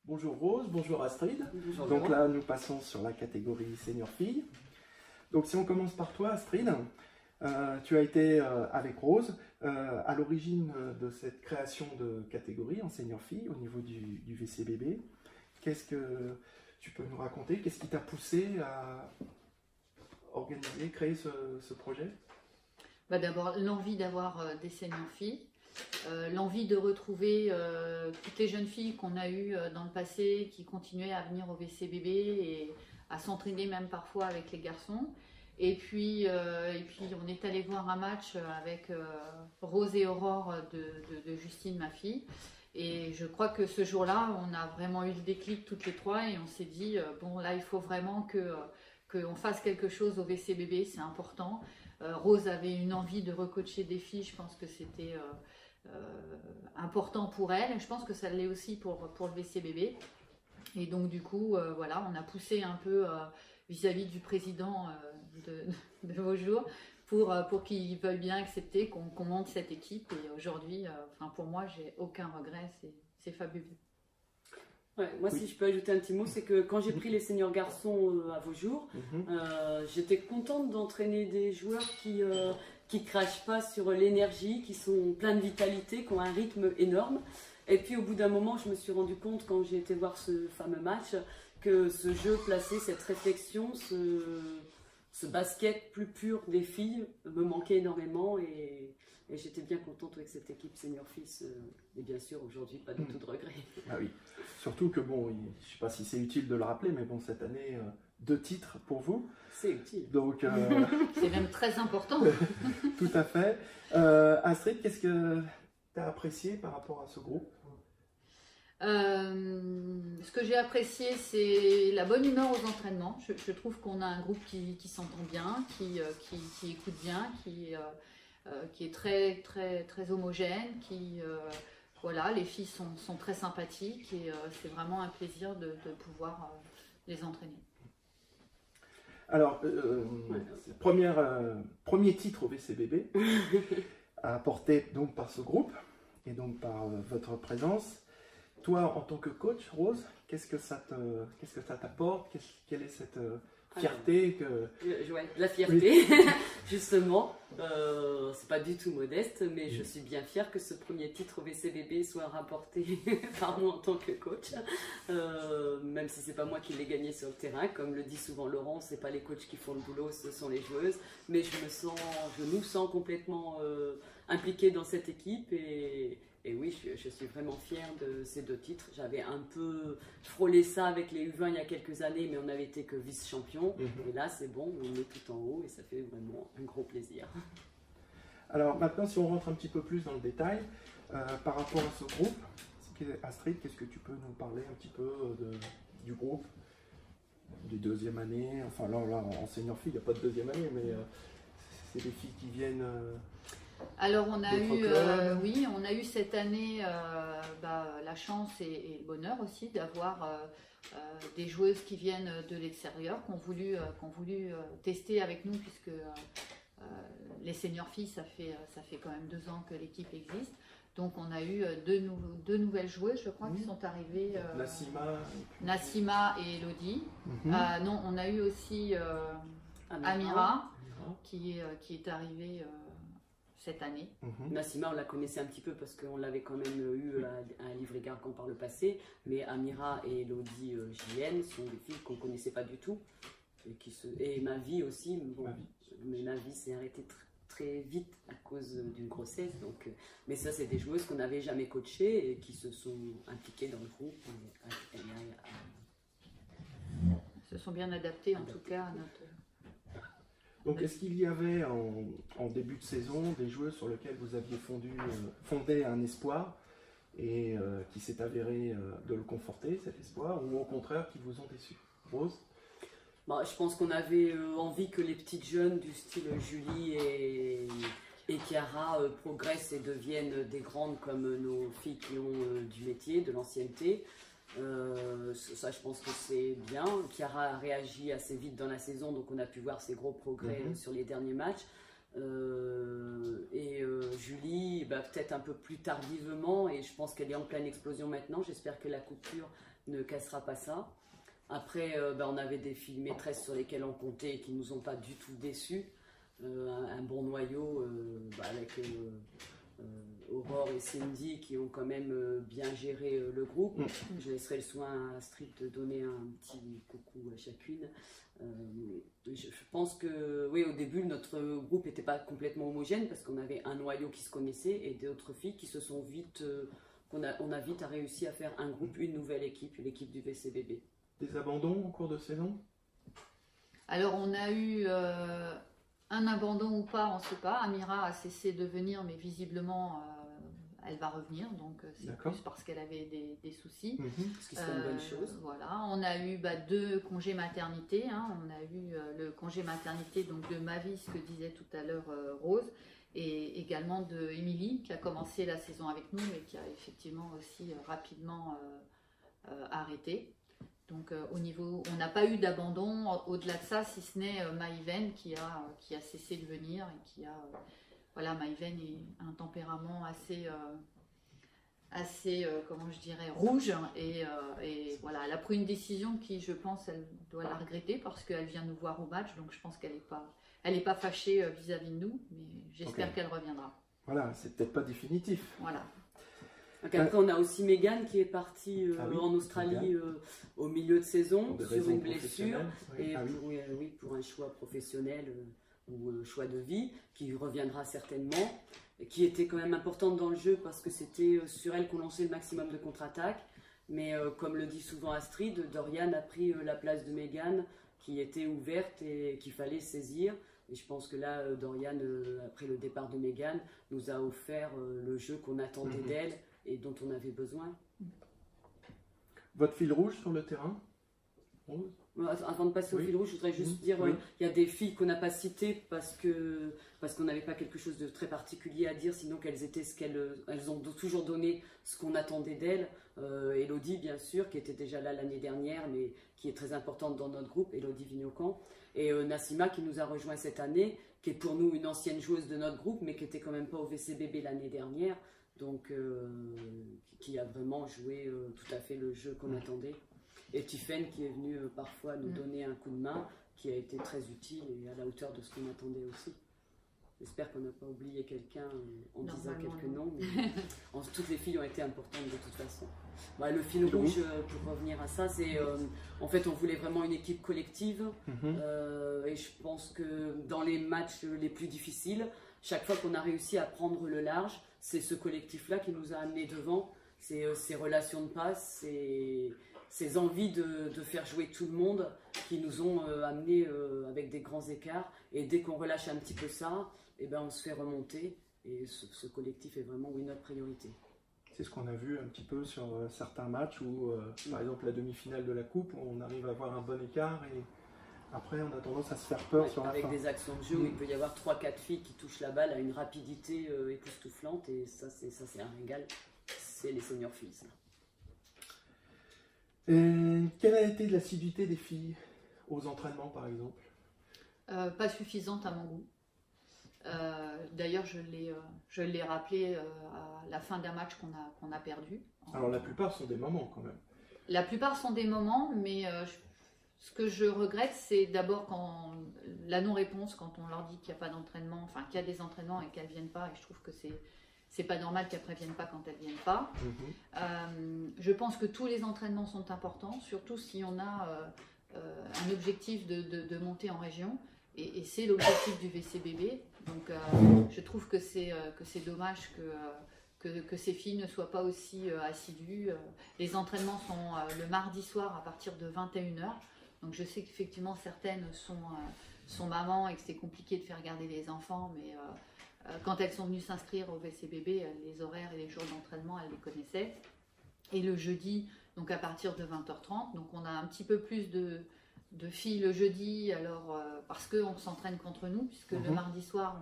Bonjour Rose, bonjour Astrid. Bonjour. Donc là, nous passons sur la catégorie senior fille. Donc si on commence par toi, Astrid, tu as été avec Rose à l'origine de cette création de catégorie en senior fille au niveau du VCBB. Qu'est-ce que tu peux nous raconter? Qu'est-ce qui t'a poussé à organiser, créer ce projet? D'abord, l'envie d'avoir des senior filles. L'envie de retrouver toutes les jeunes filles qu'on a eues dans le passé, qui continuaient à venir au VCBB et à s'entraîner même parfois avec les garçons. Et puis on est allé voir un match avec Rose et Aurore de Justine, ma fille. Et je crois que ce jour-là, on a vraiment eu le déclic toutes les trois et on s'est dit, bon là, il faut vraiment qu'on fasse quelque chose au VCBB, c'est important. Rose avait une envie de recoacher des filles, je pense que c'était important pour elle, et je pense que ça l'est aussi pour le VCBB. Et donc du coup, voilà, on a poussé un peu vis-à-vis du président de vos jours pour qu'il veuille bien accepter qu'on monte cette équipe. Et aujourd'hui, pour moi, j'ai aucun regret, c'est fabuleux. Ouais, moi, si je peux ajouter un petit mot, c'est que quand j'ai pris les seniors garçons à vos jours, j'étais contente d'entraîner des joueurs qui crachent pas sur l'énergie, qui sont pleins de vitalité, qui ont un rythme énorme. Et puis au bout d'un moment, je me suis rendu compte quand j'ai été voir ce fameux match que ce jeu placé, cette réflexion, ce basket plus pur des filles me manquait énormément et j'étais bien contente avec cette équipe senior fils et bien sûr aujourd'hui pas du tout de regret. Ah oui, surtout que bon, je ne sais pas si c'est utile de le rappeler, mais bon, cette année, 2 titres pour vous. C'est utile. Donc, c'est même très important. Tout à fait. Astrid, qu'est-ce que tu as apprécié par rapport à ce groupe? Ce que j'ai apprécié, c'est la bonne humeur aux entraînements. Je trouve qu'on a un groupe qui s'entend bien, qui écoute bien, qui est très, très, très homogène, voilà, les filles sont très sympathiques et c'est vraiment un plaisir de pouvoir les entraîner. Alors, premier titre au VCBB, apporté donc par ce groupe et donc par votre présence. Toi, en tant que coach, Rose, qu'est-ce que ça t'apporte? Quelle est cette fierté la fierté, oui. Justement, c'est pas du tout modeste, mais je suis bien fière que ce premier titre au VCBB soit rapporté par moi en tant que coach, même si c'est pas moi qui l'ai gagné sur le terrain, comme le dit souvent Laurent, c'est pas les coachs qui font le boulot, ce sont les joueuses, mais je nous sens complètement impliqués dans cette équipe et oui, je suis vraiment fière de ces 2 titres. J'avais un peu frôlé ça avec les U20 il y a quelques années, mais on n'avait été que vice-champion. Et là, c'est bon, on est tout en haut et ça fait vraiment un gros plaisir. Alors maintenant, si on rentre un petit peu plus dans le détail, par rapport à ce groupe, Astrid, qu'est-ce que tu peux nous parler un petit peu du groupe, des 2e années? Enfin là en senior fille, il n'y a pas de 2e année, mais c'est des filles qui viennent... Alors on a eu cette année la chance et le bonheur aussi d'avoir des joueuses qui viennent de l'extérieur, qui ont voulu tester avec nous, puisque les seniors filles, ça fait quand même 2 ans que l'équipe existe. Donc on a eu deux nouvelles joueuses, je crois, qui sont arrivées. Nassima et Elodie. Non, on a eu aussi Amira qui est arrivée cette année. Nassima, on la connaissait un petit peu parce qu'on l'avait quand même eu à un Livry-Gargan par le passé, mais Amira et Elodie JN sont des filles qu'on ne connaissait pas du tout. Et ma vie aussi, mais ma vie s'est arrêtée très vite à cause d'une grossesse. Donc, mais ça, c'est des joueuses qu'on n'avait jamais coachées et qui se sont impliquées dans le groupe. Se sont bien adaptées en tout cas à notre... Donc, est-ce qu'il y avait en début de saison des joueuses sur lesquelles vous aviez fondé un espoir et qui s'est avéré de le conforter, cet espoir, ou au contraire qui vous ont déçu? Rose? Je pense qu'on avait envie que les petites jeunes du style Julie et Chiara progressent et deviennent des grandes comme nos filles qui ont du métier, de l'ancienneté. Ça, je pense que c'est bien. Chiara a réagi assez vite dans la saison, donc on a pu voir ses gros progrès sur les derniers matchs. Julie, peut-être un peu plus tardivement, et je pense qu'elle est en pleine explosion maintenant. J'espère que la coupure ne cassera pas ça. Après, on avait des filles maîtresses sur lesquelles on comptait et qui ne nous ont pas du tout déçus. Un bon noyau avec Aurore et Cindy qui ont quand même bien géré le groupe. Je laisserai le soin à Astrid de donner un petit coucou à chacune. Je pense que oui, au début notre groupe n'était pas complètement homogène parce qu'on avait un noyau qui se connaissait et d'autres filles qui se sont vite, on a vite réussi à faire un groupe, une nouvelle équipe, l'équipe du VCBB. Des abandons en cours de saison? Alors on a eu un abandon ou pas, on ne sait pas. Amira a cessé de venir, mais visiblement elle va revenir, donc c'est plus parce qu'elle avait des soucis. Ce qui serait une bonne chose. Voilà, on a eu 2 congés maternité. Hein. On a eu le congé maternité donc de Mavis, ce que disait tout à l'heure Rose, et également de Émilie qui a commencé la saison avec nous, mais qui a effectivement aussi rapidement arrêté. Donc au niveau, on n'a pas eu d'abandon au-delà de ça, si ce n'est Maïven qui a cessé de venir et qui a voilà, Maïven est un tempérament assez comment je dirais, rouge et voilà, elle a pris une décision qui, je pense, elle doit la regretter parce qu'elle vient nous voir au match, donc je pense qu'elle n'est pas fâchée vis-à-vis de nous, mais j'espère qu'elle reviendra. Voilà, c'est peut-être pas définitif. Voilà. Donc après, on a aussi Megan qui est partie en Australie au milieu de saison sur une blessure et pour un choix professionnel ou choix de vie qui reviendra certainement, qui était quand même importante dans le jeu parce que c'était sur elle qu'on lançait le maximum de contre-attaques. Mais comme le dit souvent Astrid, Dorian a pris la place de Megan qui était ouverte et qu'il fallait saisir. Et je pense que là, Dorian, après le départ de Megan, nous a offert le jeu qu'on attendait d'elle et dont on avait besoin. Votre fil rouge sur le terrain, Rose? Avant de passer au fil rouge, je voudrais juste dire il y a des filles qu'on n'a pas citées parce qu'on n'avait pas quelque chose de très particulier à dire, sinon qu'elles étaient elles ont toujours donné ce qu'on attendait d'elles. Elodie, bien sûr, qui était déjà là l'année dernière, mais qui est très importante dans notre groupe, Elodie Vignocan. Et Nassima qui nous a rejoint cette année, qui est pour nous une ancienne joueuse de notre groupe, mais qui n'était quand même pas au VCBB l'année dernière. Donc qui a vraiment joué tout à fait le jeu qu'on attendait. Et Tiffaine qui est venue parfois nous donner un coup de main, qui a été très utile et à la hauteur de ce qu'on attendait aussi. J'espère qu'on n'a pas oublié quelqu'un en disant quelques noms, mais toutes les filles ont été importantes de toute façon. Bah, le fil rouge, pour revenir à ça, c'est en fait on voulait vraiment une équipe collective et je pense que dans les matchs les plus difficiles, chaque fois qu'on a réussi à prendre le large, c'est ce collectif-là qui nous a amenés devant, ces relations de passe, ces envies de faire jouer tout le monde qui nous ont amenés avec des grands écarts. Et dès qu'on relâche un petit peu ça, on se fait remonter. Et ce collectif est vraiment notre priorité. C'est ce qu'on a vu un petit peu sur certains matchs où, par exemple, la demi-finale de la Coupe, on arrive à avoir un bon écart et après on a tendance à se faire peur sur la fin. Avec des actions de jeu où il peut y avoir 3-4 filles qui touchent la balle à une rapidité époustouflante et ça c'est un régal. C'est les seniors filles, ça. Et quelle a été l'assiduité des filles aux entraînements, par exemple? Pas suffisante à mon goût. D'ailleurs, je l'ai rappelé à la fin d'un match qu'on a perdu. Alors la plupart sont des moments quand même. La plupart sont des moments, mais ce que je regrette, c'est d'abord quand la non-réponse, quand on leur dit qu'il n'y a pas d'entraînement, enfin qu'il y a des entraînements et qu'elles ne viennent pas, et je trouve que c'est pas normal qu'elles ne préviennent pas quand elles ne viennent pas. Je pense que tous les entraînements sont importants, surtout si on a un objectif de monter en région, et c'est l'objectif du VCBB. Donc je trouve que c'est dommage que ces filles ne soient pas aussi assidues. Les entraînements sont le mardi soir à partir de 21h. Donc je sais qu'effectivement certaines sont mamans et que c'est compliqué de faire garder les enfants, mais quand elles sont venues s'inscrire au VCBB, les horaires et les jours d'entraînement, elles les connaissaient. Et le jeudi, donc à partir de 20h30, donc on a un petit peu plus de filles le jeudi, alors parce qu'on s'entraîne contre nous, puisque le mardi soir,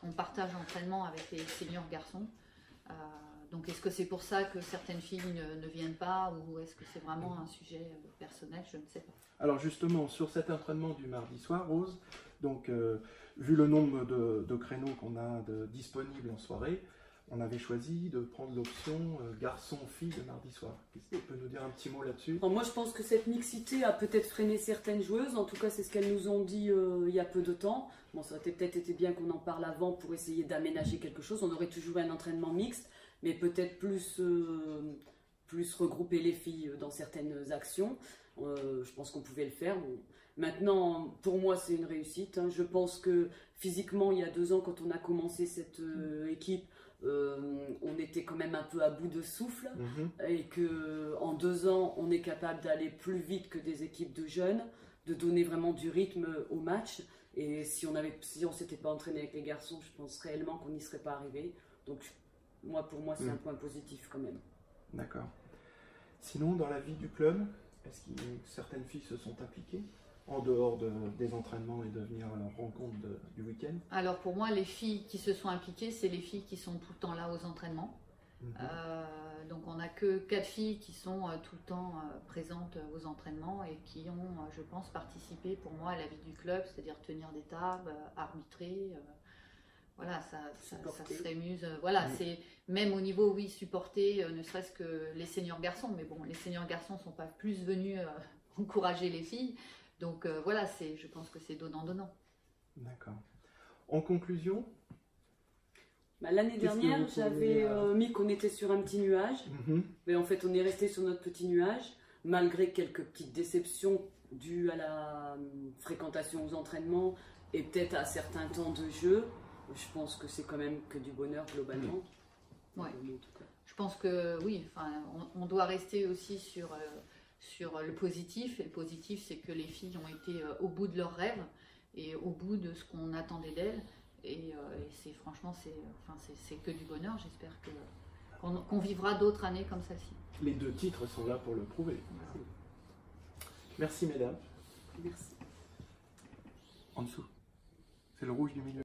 on partage l'entraînement avec les seniors garçons. Donc est-ce que c'est pour ça que certaines filles ne viennent pas, ou est-ce que c'est vraiment un sujet personnel? Je ne sais pas. Alors justement, sur cet entraînement du mardi soir, Rose, donc vu le nombre de créneaux qu'on a disponibles en soirée, on avait choisi de prendre l'option garçon-fille le mardi soir. Qu'est-ce que tu peux nous dire un petit mot là-dessus? Moi, je pense que cette mixité a peut-être freiné certaines joueuses. En tout cas, c'est ce qu'elles nous ont dit il y a peu de temps. Bon, ça aurait peut-être été bien qu'on en parle avant pour essayer d'aménager quelque chose. On aurait toujours un entraînement mixte, mais peut-être plus regrouper les filles dans certaines actions. Je pense qu'on pouvait le faire. Bon. Maintenant, pour moi, c'est une réussite. Je pense que physiquement, il y a 2 ans, quand on a commencé cette équipe, on était quand même un peu à bout de souffle et qu'en 2 ans, on est capable d'aller plus vite que des équipes de jeunes, de donner vraiment du rythme au match. Et si on s'était pas entraîné avec les garçons, je pense réellement qu'on n'y serait pas arrivé. Donc, pour moi, c'est un point positif quand même. D'accord. Sinon, dans la vie du club, est-ce que certaines filles se sont impliquées en dehors des entraînements et de venir à leur rencontre du week-end? Alors pour moi, les filles qui se sont impliquées, c'est les filles qui sont tout le temps là aux entraînements. Donc on n'a que 4 filles qui sont tout le temps présentes aux entraînements et qui ont, je pense, participé pour moi à la vie du club, c'est-à-dire tenir des tables, arbitrer. Voilà, ça s'amuse. Voilà, c'est même au niveau, oui, supporter, ne serait-ce que les seniors garçons. Mais bon, les seniors garçons ne sont pas plus venus encourager les filles. Donc voilà, je pense que c'est donnant-donnant. D'accord. En conclusion, l'année dernière, j'avais mis qu'on était sur un petit nuage. Mais en fait, on est resté sur notre petit nuage, malgré quelques petites déceptions dues à la fréquentation aux entraînements et peut-être à certains temps de jeu. Je pense que c'est quand même que du bonheur globalement. Ouais. Je pense que oui, on doit rester aussi sur le positif. Et le positif, c'est que les filles ont été au bout de leurs rêves et au bout de ce qu'on attendait d'elles. Et franchement, c'est que du bonheur. J'espère qu'on vivra d'autres années comme celle-ci. Les 2 titres sont là pour le prouver. Merci mesdames. Merci. En dessous. C'est le rouge du milieu.